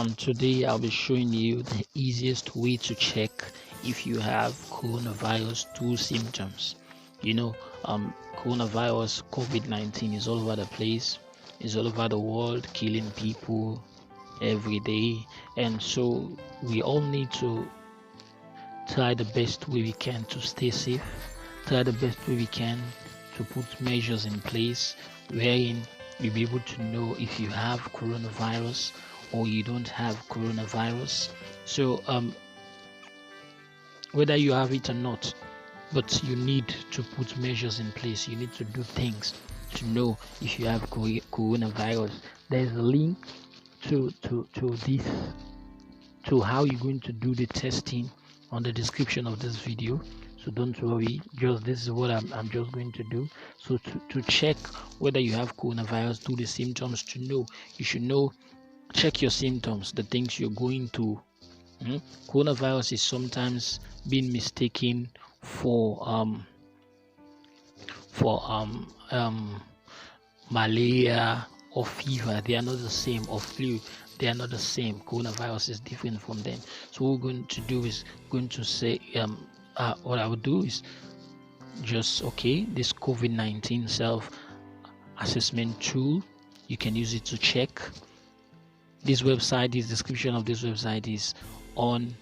Today I'll be showing you the easiest way to check if you have coronavirus 2 symptoms. Coronavirus COVID-19 is all over the place, is all over the world, killing people every day, and so we all need to try the best way we can to stay safe, try the best way we can to put measures in place wherein you'll be able to know if you have coronavirus or you don't have coronavirus. So whether you have it or not, but you need to put measures in place, you need to do things to know if you have coronavirus. There's a link to this, to how you're going to do the testing on the description of this video. So don't worry, just this is what I'm just going to do. So to check whether you have coronavirus, do the symptoms to know. You should know, check your symptoms, the things you're going to. Coronavirus is sometimes being mistaken for malaria or fever. They are not the same, or flu. They are not the same. Coronavirus is different from them. So what we're going to do is going to say what I would do is just this COVID-19 self-assessment tool. You can use it to check. This website, this description of this website is on.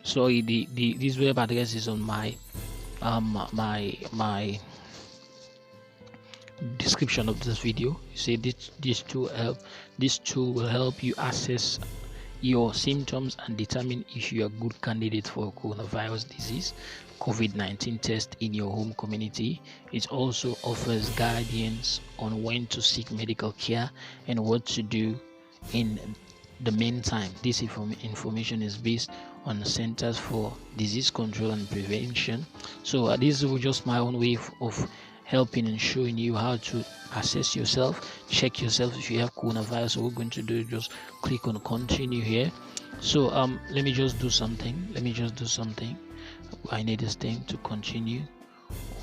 Sorry, this web address is on my my description of this video. You see, this tool will help you assess your symptoms and determine if you are a good candidate for coronavirus disease COVID-19 test in your home community. It also offers guidance on when to seek medical care and what to do in the meantime. This information is based on the Centers for Disease Control and Prevention. So this is just my own way of helping and showing you how to assess yourself, check yourself if you have coronavirus. So what we're going to do is just click on continue here. So let me just do something. I need this thing to continue.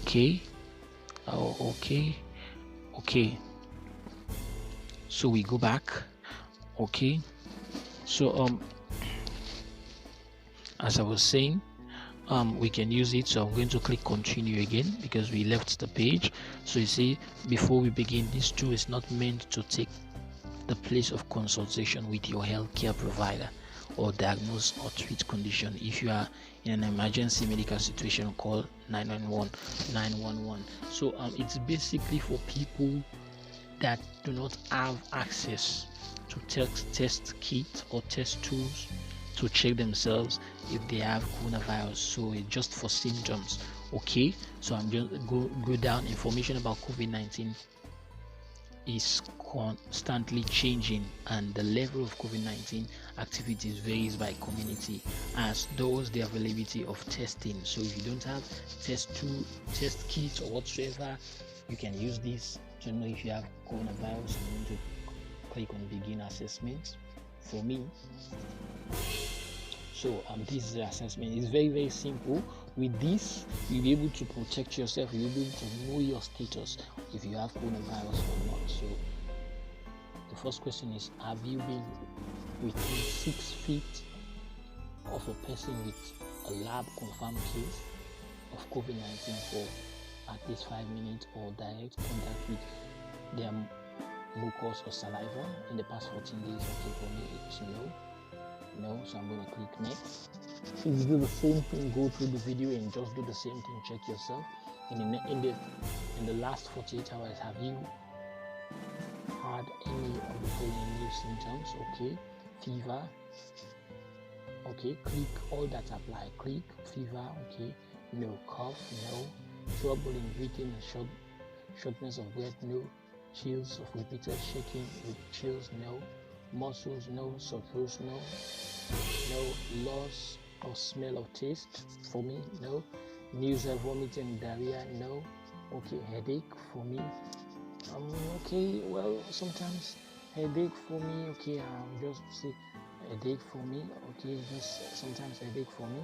Okay. So we go back. Okay. So as I was saying, we can use it. So I'm going to click continue again because we left the page. So you see, before we begin, this tool is not meant to take the place of consultation with your healthcare provider or diagnose or treat condition. If you are in an emergency medical situation, call 911. So it's basically for people that do not have access to test kits or test tools to check themselves if they have coronavirus. So it's just for symptoms. Okay, so I'm just go down. Information about COVID-19 is constantly changing, and the level of COVID-19 activities varies by community, as does the availability of testing. So if you don't have test kits or whatsoever, you can use this to know if you have coronavirus. I'm going to click on begin assessment for me. So this is the assessment. It's very, very simple. With this, you'll be able to protect yourself. You'll be able to know your status if you have coronavirus or not. So the first question is, have you been within 6 feet of a person with a lab confirmed case of COVID-19 for at least 5 minutes, or direct contact with their mucus or saliva in the past 14 days? Okay, for me it's no, so I'm going to click next. Please do the same thing, go through the video and just do the same thing, check yourself. In the last 48 hours, have you had any of the following new symptoms? Okay, fever. Okay, click all that apply. Click fever. Okay, no. Cough, no. Trouble in breathing and shortness of breath, no. Chills of repeated shaking with chills, no. Muscles, no. Sore throat, no. Loss of smell of taste, for me, no. Nausea, vomiting, diarrhea, no. Okay, headache, for me, okay, well, sometimes headache for me. Okay, I'll just say headache for me. Okay, just sometimes headache for me.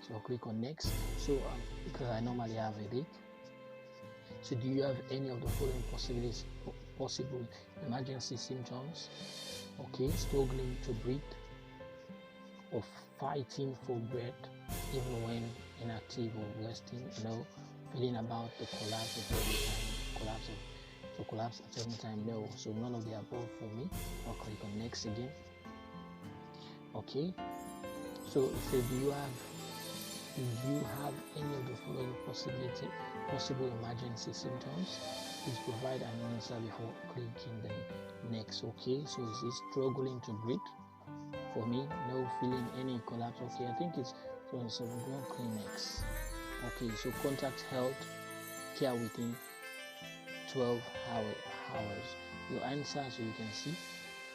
So I'll click on next. So because I normally have headache. So do you have any of the following possible emergency symptoms? okay, struggling to breathe, or fighting for breath even when inactive or resting, feeling about the collapse at every time, collapse at any time. No, so none of the above for me. I'll click on next again. Okay, so it says, do you have any of the following possible emergency symptoms? Please provide an answer before clicking the next. Okay, so is this struggling to breathe? For me, no. Feeling any collapse? Okay, I think it's 27 gram Kleenex. Okay, so contact health care within 12 hours. Your answer, so you can see,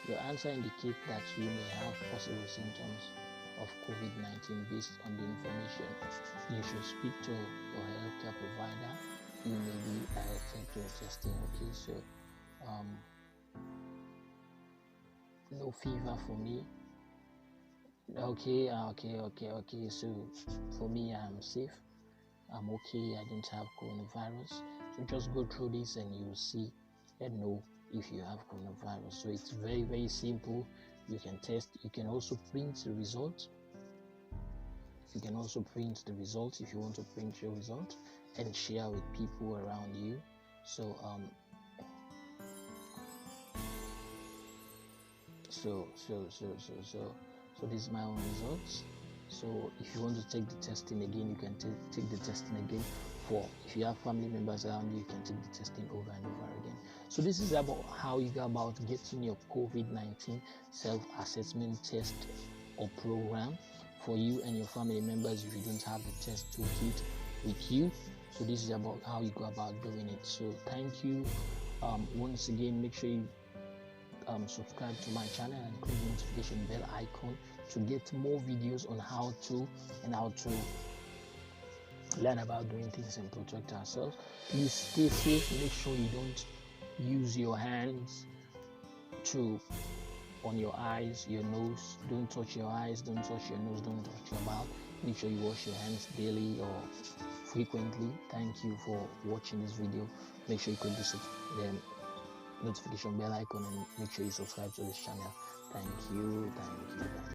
your answer indicates that you may have possible symptoms of COVID-19 based on the information. You should speak to your healthcare provider. You may be directed to testing. Okay, so no fever for me. Okay. So for me, I'm safe. I'm okay. I don't have coronavirus. So just go through this and you'll see and know if you have coronavirus. So it's very, very simple. You can test. You can also print the result. if you want to print your result and share with people around you. So this is my own results. So if you want to take the testing again, you can take the testing again. If you have family members around you, you can take the testing over and over again. So this is about how you go about getting your COVID-19 self-assessment test or program for you and your family members if you don't have the test toolkit with you. So this is about how you go about doing it. So thank you. Once again, make sure you subscribe to my channel and click the notification bell icon to get more videos on how to learn about doing things and protect ourselves. Please stay safe. Make sure you don't use your hands on your eyes, your nose. Don't touch your eyes, don't touch your nose, don't touch your mouth. Make sure you wash your hands daily or frequently. Thank you for watching this video. Make sure you click the notification bell icon and make sure you subscribe to this channel. Thank you.